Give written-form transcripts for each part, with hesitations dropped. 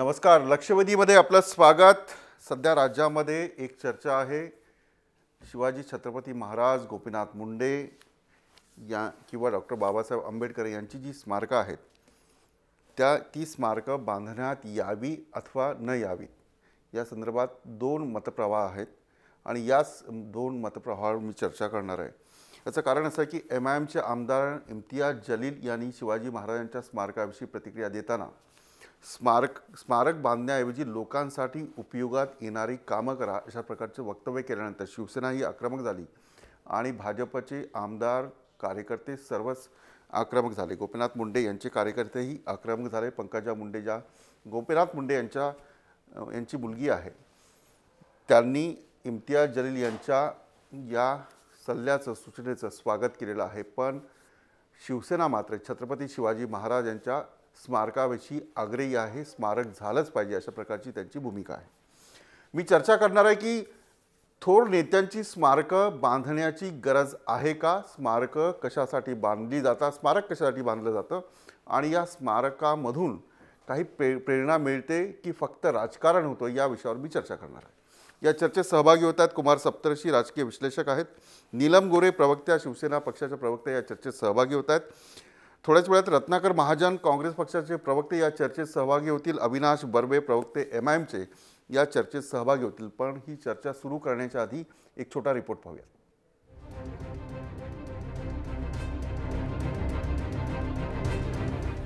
नमस्कार. लक्षवेधीमध्ये आपलं स्वागत. सध्या राज्यामध्ये एक चर्चा आहे. शिवाजी छत्रपती महाराज, गोपीनाथ मुंडे या किंवा डॉक्टर बाबासाहेब आंबेडकर यांची जी स्मारकं आहेत ती स्मारकं बांधण्यात यावी अथवा न यावी या संदर्भात दोन मतप्रवाह आहेत आणि याच दोन मतप्रवाहावर मी चर्चा करणार आहे. याचं कारण असं आहे की MIMचे आमदार इम्तियाज जलील यांनी शिवाजी महाराजांच्या स्मारकाविषयी प्रतिक्रिया देताना स्मारक बांधण्याऐवजी लोकांसाठी उपयोगात येणारी कामं करा अशा प्रकारचे वक्तव्य केल्यानंतर शिवसेना ही आक्रमक झाली आणि भाजपचे आमदार कार्यकर्ते सर्वच आक्रमक झाले. गोपीनाथ मुंडे यांचे कार्यकर्तेही आक्रमक झाले. पंकजा मुंडे ज्या गोपीनाथ मुंडे यांची मुलगी आहे त्यांनी इम्तियाज जलील यांच्या या सल्ल्याचं सूचनेचं स्वागत केलेलं आहे. पण शिवसेना मात्र छत्रपती शिवाजी महाराज यांच्या स्मारकाविषयी आग्रही आहे. स्मारक झालंच पाहिजे अशा प्रकारची त्यांची भूमिका आहे. मी चर्चा करणार आहे की थोर नेत्यांची स्मारकं बांधण्याची गरज आहे का, स्मारकं कशासाठी बांधली जातात, स्मारक कशासाठी बांधलं जातं आणि या स्मारकामधून काही प्रेरणा मिळते की फक्त राजकारण होतं या विषयावर मी चर्चा करणार आहे. या चर्चेत सहभागी होत आहेत कुमार सप्तर्षी, राजकीय विश्लेषक आहेत. नीलम गोरे, प्रवक्त्या, शिवसेना पक्षाच्या प्रवक्त्या या चर्चेत सहभागी होत आहेत. थोड्याच वेळात रत्नाकर महाजन, काँग्रेस पक्षाचे प्रवक्ते या चर्चेत सहभागी होतील. अविनाश बर्वे, प्रवक्ते MIMचे या चर्चेत सहभागी होतील. पण ही चर्चा सुरू करण्याच्या आधी एक छोटा रिपोर्ट पाहूया.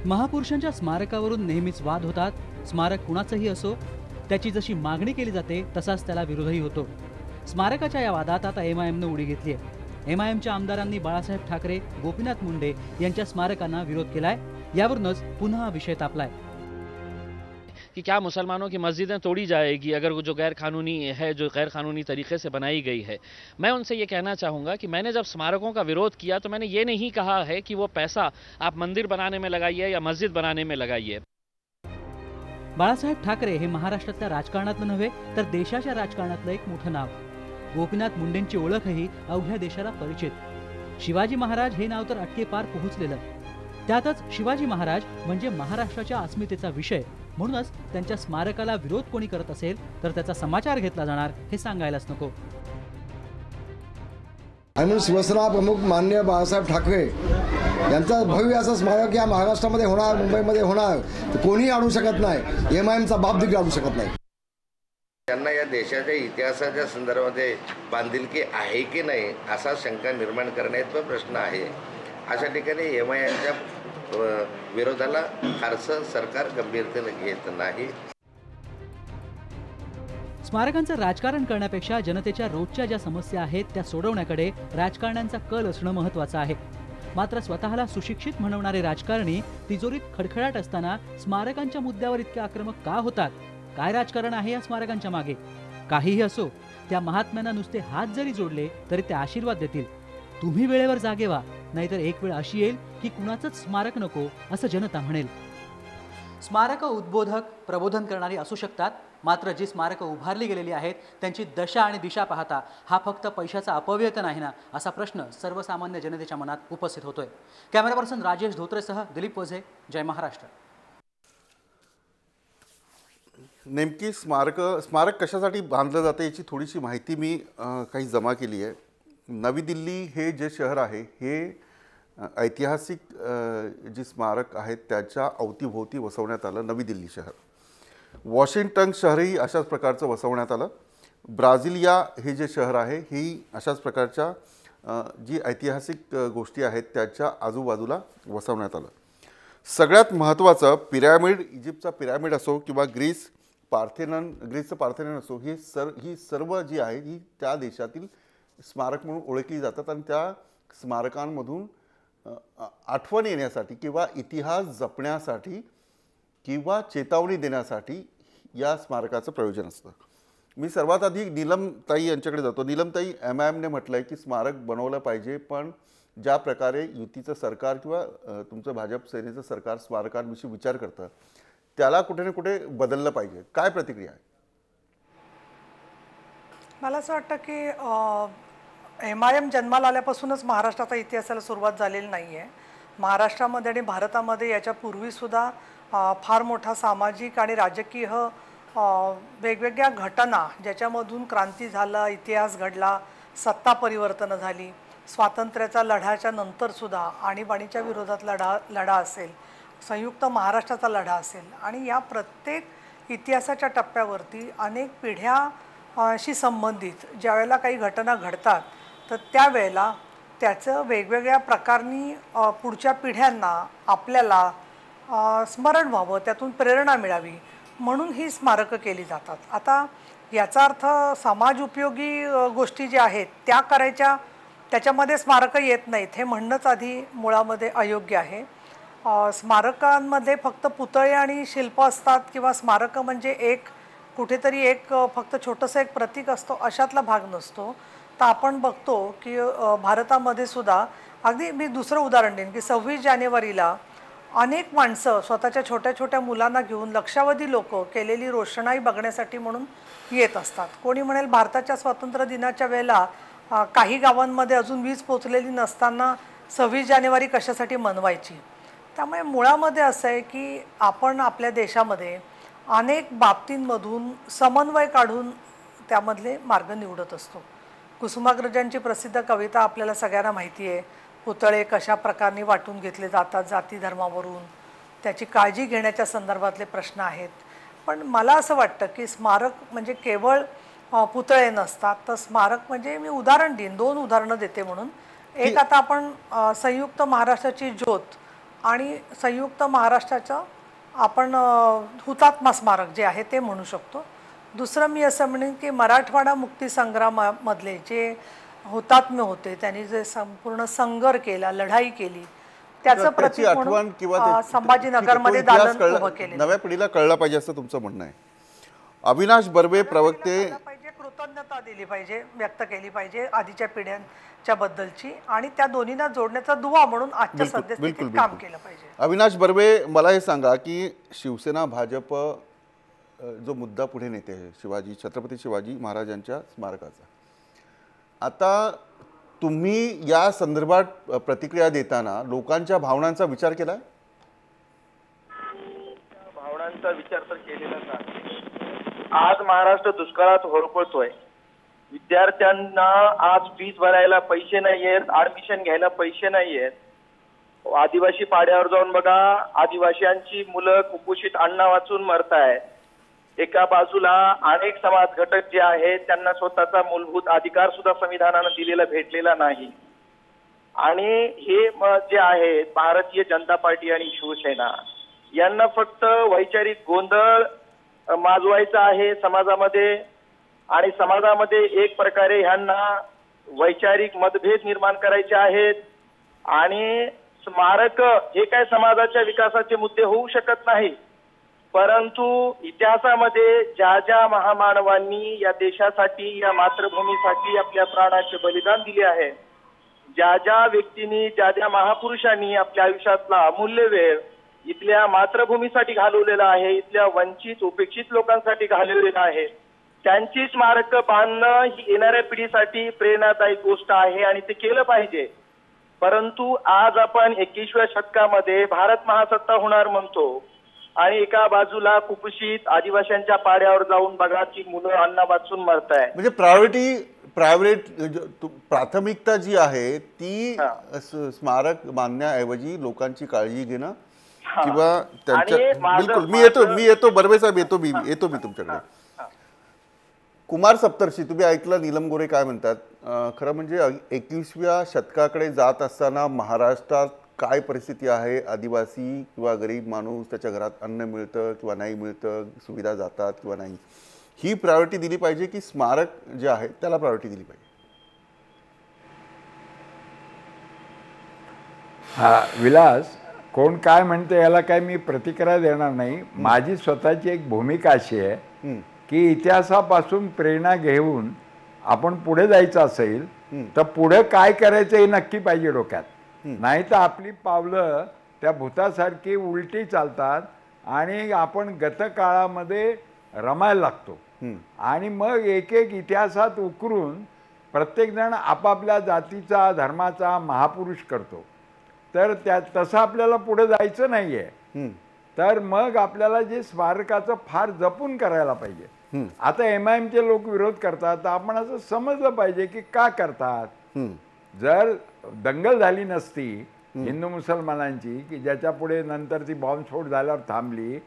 महापुरुषांच्या स्मारकावरून नेहमीच वाद होतात. स्मारक कुणाचंही असो, त्याची जशी मागणी केली जाते तसाच त्याला विरोधही होतो. स्मारकाच्या या वादात आता MIMने उडी घेतली आहे. MIMच्या आमदारांनी बाळासाहेब ठाकरे, गोपीनाथ मुंडे यांच्या स्मारकांना विरोध केलाय. यावरूनच पुन्हा विषय तापलाय कि क्या मुसलमानों की मस्जिदें तोड़ी जाएगी अगर वो जो गैर कानूनी तरीके से बनाई गई है। मैं उनसे ये कहना चाहूँगा कि मैंने जब स्मारकों का विरोध किया तो मैंने ये नहीं कहा है कि वो पैसा आप मंदिर बनाने में लगाइए या मस्जिद बनाने में लगाइए. बाळासाहेब ठाकरे हे महाराष्ट्रातल्या राजकारणातलं नव्हे तर देशाच्या राजकारणातलं एक मोठं नाव. गोपीनाथ मुंडेंची ओळखही अवघ्या देशाला परिचित. शिवाजी महाराज हे नाव तर अटकेपार पोहोचलेलं. त्यातच शिवाजी महाराज म्हणजे महाराष्ट्राच्या अस्मितेचा विषय. म्हणूनच त्यांच्या स्मारकाला विरोध कोणी करत असेल तर त्याचा समाचार घेतला जाणार हे सांगायलाच नको. आणि शिवसेना प्रमुख माननीय बाळासाहेब ठाकरे यांचा भव्य असं स्मारक या महाराष्ट्रामध्ये होणार, मुंबईमध्ये होणार तर कोणीही आणू शकत नाही. MIMचा बाप देखील आणू शकत नाही. त्यांना या देशाच्या इतिहासाच्या संदर्भामध्ये बांधिलकी आहे की नाही असा शंका निर्माण करण्याचा प्रश्न आहे. अशा ठिकाणी MIMच्या विरोधाला फारसं सरकार गंभीरतेने घेत नाही. स्मारकांचं राजकारण करण्यापेक्षा जनतेच्या रोजच्या ज्या समस्या आहेत त्या सोडवण्याकडे राजकारण्यांचा कल असणं महत्त्वाचं आहे. मात्र स्वतःला सुशिक्षित म्हणवणारे राजकारणी तिजोरीत खडखडाट असताना स्मारकांच्या मुद्द्यावर इतके आक्रमक का होतात? काय राजकारण आहे या स्मारकांच्या मागे? काहीही असो, त्या महात्म्यांना नुसते हात जरी जोडले तरी ते आशीर्वाद देतील. तुम्ही वेळेवर जागे व्हा, नाहीतर एक वेळ अशी येईल की कुणाचंच स्मारक नको असं जनता म्हणेल. स्मारकं उद्बोधक, प्रबोधन करणारी असू शकतात. मात्र जी स्मारकं उभारली गेलेली आहेत त्यांची दशा आणि दिशा पाहता हा फक्त पैशाचा अपव्यय तर नाही ना, असा प्रश्न सर्वसामान्य जनतेच्या मनात उपस्थित होतोय. कॅमेरा पर्सन राजेश धोत्रेसह दिलीप वझे, जय महाराष्ट्र. नेमकी स्मारक कशासाठी बांधलं जातं याची थोडीशी माहिती मी काही जमा केली आहे. नवी दिल्ली हे जे शहर आहे हे ऐतिहासिक जी स्मारक आहेत त्याच्या अवतीभोवती वसवण्यात आलं. नवी दिल्ली शहर, वॉशिंग्टन शहरही अशाच प्रकारचं वसवण्यात आलं. ब्राझिलिया हे जे शहर आहे ही अशाच प्रकारच्या जी ऐतिहासिक गोष्टी आहेत त्याच्या आजूबाजूला वसवण्यात आलं. सगळ्यात महत्त्वाचं पिरॅमिड, इजिप्तचा पिरॅमिड असो किंवा ग्रीसचं पार्थेनॉन असो, ही सर्व जी आहे ही त्या देशातील स्मारक म्हणून ओळखली जातात आणि त्या स्मारकांमधून आठवण येण्यासाठी किंवा इतिहास जपण्यासाठी किंवा चेतावणी देण्यासाठी या स्मारकाचं प्रयोजन असतं. मी सर्वात आधी नीलमताई यांच्याकडे जातो. नीलमताई, MIMने म्हटलं आहे की स्मारक बनवलं पाहिजे, पण ज्या प्रकारे युतीचं सरकार किंवा तुमचं भाजप सेनेचं सरकार स्मारकांविषयी विचार करतं त्याला कुठे ना कुठे बदललं पाहिजे. काय प्रतिक्रिया आहे? मला असं वाटतं की MIM जन्माला आल्यापासूनच महाराष्ट्राचा इतिहासाला सुरुवात झालेली नाही आहे. महाराष्ट्रामध्ये आणि भारतामध्ये याच्या पूर्वीसुद्धा फार मोठा सामाजिक आणि राजकीय वेगवेगळ्या घटना ज्याच्यामधून क्रांती झाला, इतिहास घडला, सत्ता परिवर्तनं झाली, स्वातंत्र्याचा लढ्याच्या नंतरसुद्धा आणीबाणीच्या विरोधात लढा असेल, संयुक्त महाराष्ट्राचा लढा असेल आणि या प्रत्येक इतिहासाच्या टप्प्यावरती अनेक पिढ्याशी संबंधित ज्यावेळेला काही घटना घडतात तर त्यावेळेला त्याचं वेगवेगळ्या प्रकारनी पुढच्या पिढ्यांना आपल्याला स्मरण व्हावं, त्यातून प्रेरणा मिळावी म्हणून ही स्मारकं केली जातात. आता याचा अर्थ समाज उपयोगी गोष्टी ज्या आहेत त्या करायच्या त्याच्यामध्ये स्मारकं येत नाहीत हे म्हणणंच आधी मुळामध्ये अयोग्य आहे. स्मारकांमध्ये फक्त पुतळे आणि शिल्प असतात किंवा स्मारकं म्हणजे एक कुठेतरी एक फक्त छोटंसं एक प्रतीक असतो अशातला भाग नसतो. तर आपण बघतो की भारतामध्ये सुद्धा अगदी मी दुसरं उदाहरण देईन की 26 जानेवारीला अनेक माणसं स्वतःच्या छोट्या छोट्या मुलांना घेऊन लक्षावधी लोक केलेली रोषणाई बघण्यासाठी म्हणून येत असतात. कोणी म्हणेल भारताच्या स्वातंत्र्य दिनाच्या वेळेला काही गावांमध्ये अजून वीज पोचलेली नसताना 26 जानेवारी कशासाठी मनवायची. त्यामुळे मुळामध्ये असं आहे की आपण आपल्या देशामध्ये अनेक बाबतींमधून समन्वय काढून त्यामधले मार्ग निवडत असतो. कुसुमाग्रजांची प्रसिद्ध कविता आपल्याला सगळ्यांना माहिती आहे. पुतळे कशा प्रकारे वाटून घेतले जातात जाती धर्मावरून, त्याची काळजी घेण्याच्या संदर्भातले प्रश्न आहेत. पण मला असं वाटतं की स्मारक म्हणजे केवळ पुतळे नसतात, तर स्मारक म्हणजे मी उदाहरण देईन, 2 उदाहरणं देते म्हणून. एक आता आपण संयुक्त महाराष्ट्राची ज्योत आणि संयुक्त महाराष्ट्राचं आपण हुतात्मा स्मारक जे आहे ते म्हणू शकतो. दुसरं मी असं म्हणेन की मराठवाडा मुक्तीसंग्रामामधले जे हुतात्मे होते, त्यांनी जे संपूर्ण संघर्ष केला, लढाई केली, त्याचं प्रतीक म्हणून संभाजीनगरमध्ये दालन उभं केले. नव्या पिढीला कळलं पाहिजे असं तुमचं म्हणणं आहे. अविनाश बर्वे प्रवक्ते, कृतज्ञता दिली पाहिजे, व्यक्त केली पाहिजे आधीच्या पिढ्यांच्या बद्दलची आणि त्या दोन्हींना जोडण्याचा दुवा म्हणून आजच्या सद्यस्थितीत काम केलं पाहिजे. अविनाश बर्वे, मला हे सांगा की शिवसेना भाजप जो मुद्दा पुढे नेते आहे छत्रपती शिवाजी महाराजांच्या स्मारकाचा, आता तुम्ही या संदर्भात प्रतिक्रिया देताना लोकांच्या भावनांचा विचार केलाय? भावनांचा विचार तर केलेलाच आहे. आज महाराष्ट्र दुष्काळात होरपळतोय. विद्यार्थ्यांना आज फीस भरायला पैसे नाहीयेत, ऍडमिशन घ्यायला पैसे नाहीयेत. आदिवासी पाड्यावर जाऊन बघा, आदिवासींची मुलं कुपोषित अन्न वाचून मरतायत. एका बाजूला अनेक समाज घटक जे आहेत त्यांना स्वतःचा मूलभूत अधिकार सुद्धा संविधानानं दिलेला भेटलेला नाही. आणि हे जे आहेत भारतीय जनता पार्टी आणि शिवसेना यांना फक्त वैचारिक गोंधळ माजवायचा आहे समाजामध्ये आणि समाजामध्ये एक प्रकारे ह्यांना वैचारिक मतभेद निर्माण करायचे आहेत. आणि स्मारक हे काय समाजाच्या विकासाचे मुद्दे होऊ शकत नाही, परंतु इतिहासामध्ये ज्या ज्या महामानवांनी या देशासाठी, या मातृभूमीसाठी आपल्या प्राणाचे बलिदान दिले आहे, ज्या ज्या व्यक्तींनी, ज्या ज्या महापुरुषांनी आपल्या आयुष्यातला अमूल्य वेळ इथल्या मातृभूमीसाठी घालवलेला आहे, इथल्या वंचित उपेक्षित लोकांसाठी घालवलेला आहे, त्यांची स्मारक बांधणं ही येणाऱ्या पिढीसाठी प्रेरणादायी गोष्ट आहे आणि ते केलं पाहिजे. परंतु आज आपण 21व्या शतकामध्ये भारत महासत्ता होणार म्हणतो आणि एका बाजूला कुपोषित आदिवासींच्या पाड्यावर जाऊन बघा की मुलं अन्न वाचून मरताय. म्हणजे प्राथमिकता जी आहे ती स्मारक बांधण्याऐवजी लोकांची काळजी घेणं किंवा त्यांच्या, बिलकुल मी येतो बर्वे साहेब, येतो मी तुमच्याकडे. कुमार सप्तर्षी, तुम्ही ऐकलं नीलम गोरे काय म्हणतात. खरं म्हणजे 21व्या शतकाकडे जात असताना महाराष्ट्रात काय परिस्थिती आहे, आदिवासी किंवा गरीब माणूस त्याच्या घरात अन्न मिळतं किंवा नाही मिळतं, सुविधा जातात किंवा नाही, ही प्रायोरिटी दिली पाहिजे की स्मारक जे आहे त्याला प्रायोरिटी दिली पाहिजे? हा विलास, कोण काय म्हणते याला काय मी प्रतिक्रिया देणार नाही. माझी स्वतःची एक भूमिका अशी आहे की इतिहासापासून प्रेरणा घेऊन आपण पुढे जायचं असेल तर पुढे काय करायचं हे नक्की पाहिजे डोक्यात. नाही तर आपली पावलं त्या भूतासारखी उलटी चालतात आणि आपण गतकाळामध्ये रमायला लागतो आणि मग एक एक इतिहासात उकरून प्रत्येकजण आपापल्या जातीचा धर्माचा महापुरुष करतो. तर त्या तसं आपल्याला पुढे जायचं नाही आहे. तर मग आपल्याला जे स्मारकाचं फार जपून करायला पाहिजे. आता MIMचे लोक विरोध करतात, तर आपण असं समजलं पाहिजे की का करतात. जर दंगल झाली नसती हिंदू मुसलमानांची की ज्याच्या पुढे नंतर ती बॉम्बस्फोट झाल्यावर थांबली,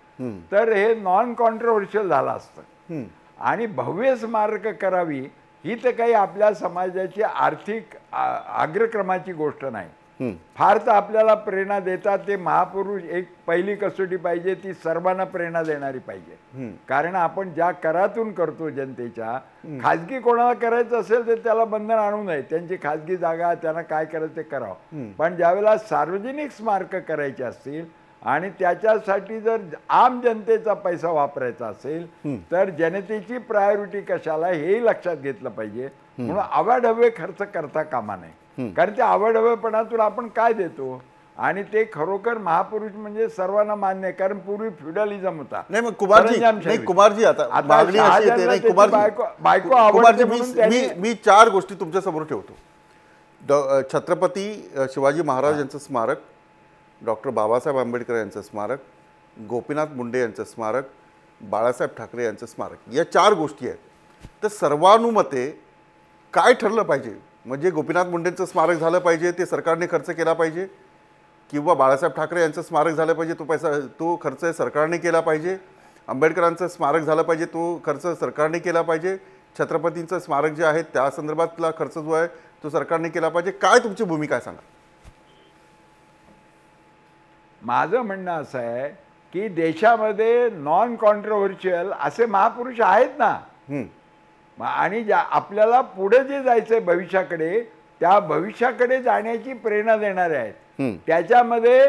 तर हे नॉन कॉन्ट्रोव्हर्शियल झालं असतं. आणि भव्य स्मारक करावी ही तर काही आपल्या समाजाची आर्थिक अग्रक्रमाची गोष्ट नाही. फार तर आपल्याला प्रेरणा देतात ते महापुरुष. एक पहिली कसोटी पाहिजे ती सर्वांना प्रेरणा देणारी पाहिजे. कारण आपण ज्या करातून करतो जनतेच्या, खाजगी कोणाला करायचं असेल तर त्याला बंधन आणू नये. त्यांची खाजगी जागा, त्यांना काय करायचं ते करावं. पण ज्यावेळेला सार्वजनिक स्मारक करायचे असतील आणि त्याच्यासाठी जर आम जनतेचा पैसा वापरायचा असेल तर जनतेची प्रायोरिटी कशाला हेही लक्षात घेतलं पाहिजे. म्हणून अवाढव्य खर्च करता कामा नये. कारण त्या अवाढव्यपणातून आपण काय देतो. आणि ते खरोखर महापुरुष म्हणजे सर्वांना मान्य आहे. कारण पूर्वी फ्युडलिझम होता. नाही मग कुमारजी आता मागणी अशी येते नाही कुमारजी, मी 4 गोष्टी तुमच्या समोर ठेवतो. छत्रपती शिवाजी महाराज यांचं स्मारक, डॉक्टर बाबासाहेब आंबेडकर यांचं स्मारक, गोपीनाथ मुंडे यांचं स्मारक, बाळासाहेब ठाकरे यांचं स्मारक, या 4 गोष्टी आहेत. तर सर्वानुमते काय ठरलं पाहिजे? म्हणजे गोपीनाथ मुंडेंचं स्मारक झालं पाहिजे, ते सरकारने खर्च केला पाहिजे, किंवा बाळासाहेब ठाकरे यांचं स्मारक झालं पाहिजे, तो खर्च सरकारने केला पाहिजे, आंबेडकरांचं स्मारक झालं पाहिजे, तो खर्च सरकारने केला पाहिजे, छत्रपतींचं स्मारक जे आहे त्या संदर्भातला खर्च जो आहे तो सरकारने केला पाहिजे. काय तुमची भूमिका आहे सांगा. माझं म्हणणं असं आहे की देशामध्ये नॉन कॉन्ट्रोव्हर्शियल असे महापुरुष आहेत ना. आणि आपल्याला पुढे जे जायचंय भविष्याकडे, त्या भविष्याकडे जाण्याची प्रेरणा देणारे आहेत. त्याच्यामध्ये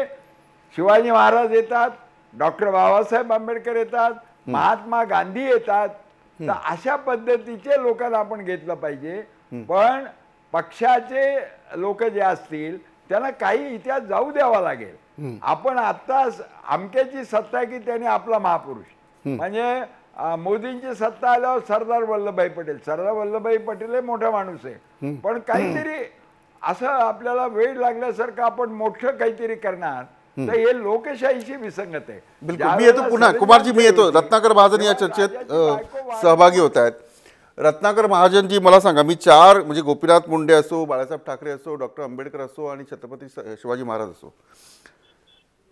शिवाजी महाराज येतात, डॉक्टर बाबासाहेब आंबेडकर येतात, महात्मा गांधी येतात. तर अशा पद्धतीचे लोकांना आपण घेतलं पाहिजे. पण पक्षाचे लोक जे असतील त्यांना काही इतिहास जाऊ द्यावा लागेल. आपण आता अमक्याची सत्ता की त्याने आपला महापुरुष, म्हणजे मोदींची सत्ता आल्यावर सरदार वल्लभभाई पटेल हे मोठा माणूस आहे. पण काहीतरी असं आपल्याला वेळ लागल्यासारखं आपण मोठं काहीतरी करणार तर हे लोकशाहीची विसंगत आहे. बिलकुल. मी येतो पुन्हा कुमारजी, मी येतो. रत्नाकर महाजन या चर्चेत सहभागी होत आहेत. रत्नाकर महाजनजी, मला सांगा, मी 4 म्हणजे गोपीनाथ मुंडे असो, बाळासाहेब ठाकरे असो, डॉक्टर आंबेडकर असो आणि छत्रपती शिवाजी महाराज असो,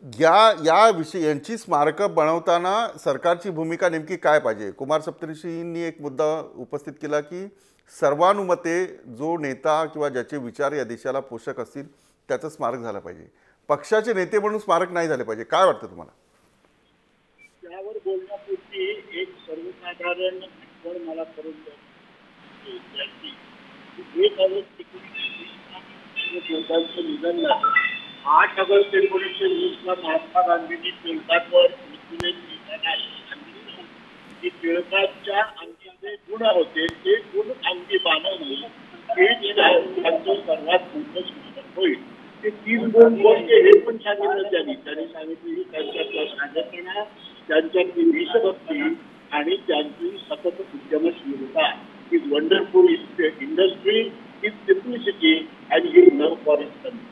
या विषय यांची स्मारकं बनवताना सरकारची भूमिका नेमकी काय पाहिजे? कुमार सप्तऋषींनी एक मुद्दा उपस्थित केला की सर्वानुमते जो नेता किंवा ज्याचे विचार या देशाला पोषक असतील त्याचं स्मारक झालं पाहिजे. पक्षाचे नेते म्हणून स्मारक नाही झाले पाहिजे. काय वाटतं तुम्हाला? त्यावर बोलण्यापूर्वी एक सर्वसाधारण आठवण मला करून निधन झालं 8 ऑगस्ट 1920 महात्मा गांधींनी टिळकांवर टिळकांच्या अंगी गुण होते ते गुण अंगी बाणवणे हे त्यांचं सर्वात मोठं शिक्षण होईल. ते 3 गुण कोणते हे पण सांगितलं त्यांनी सांगितलं की त्यांच्यातला साधेपणा, त्यांच्यातली देशभक्ती आणि त्यांची सतत उद्यमशीलता. Is wonderful industry, is simplicity and is love for is country.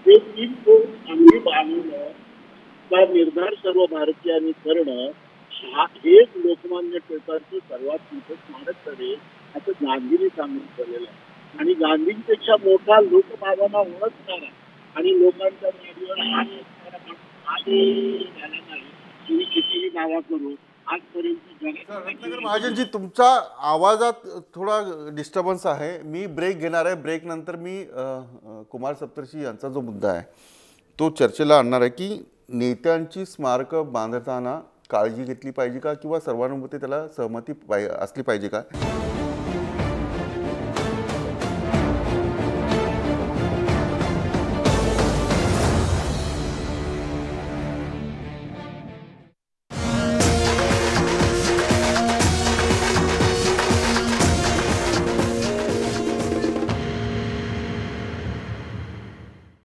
हे 3 गुण अंगी बाणवणं चा निर्धार सर्व भारतीयांनी करणं हा एक लोकमान्य टिळकांचं सर्वात मोठं स्मारक ठरेल असं गांधींनी सांगून ठरलेलं आहे. आणि गांधींपेक्षा मोठा लोकभावना ओळखणारा आणि लोकांच्या गाडीवर हात असणारा माणूस झाला नाही. तुम्ही कितीही नावा करू आजपर्यंत रत्नाकर महाजनजी, तुमच्या आवाजात थोडा डिस्टर्बन्स आहे. मी ब्रेक घेणार आहे. ब्रेक नंतर मी कुमार सप्तऋषी यांचा जो मुद्दा आहे तो चर्चेला आणणार आहे की नेत्यांची स्मारकं बांधताना काळजी घेतली पाहिजे का, किंवा सर्वानुमते त्याला सहमती असली पाहिजे का.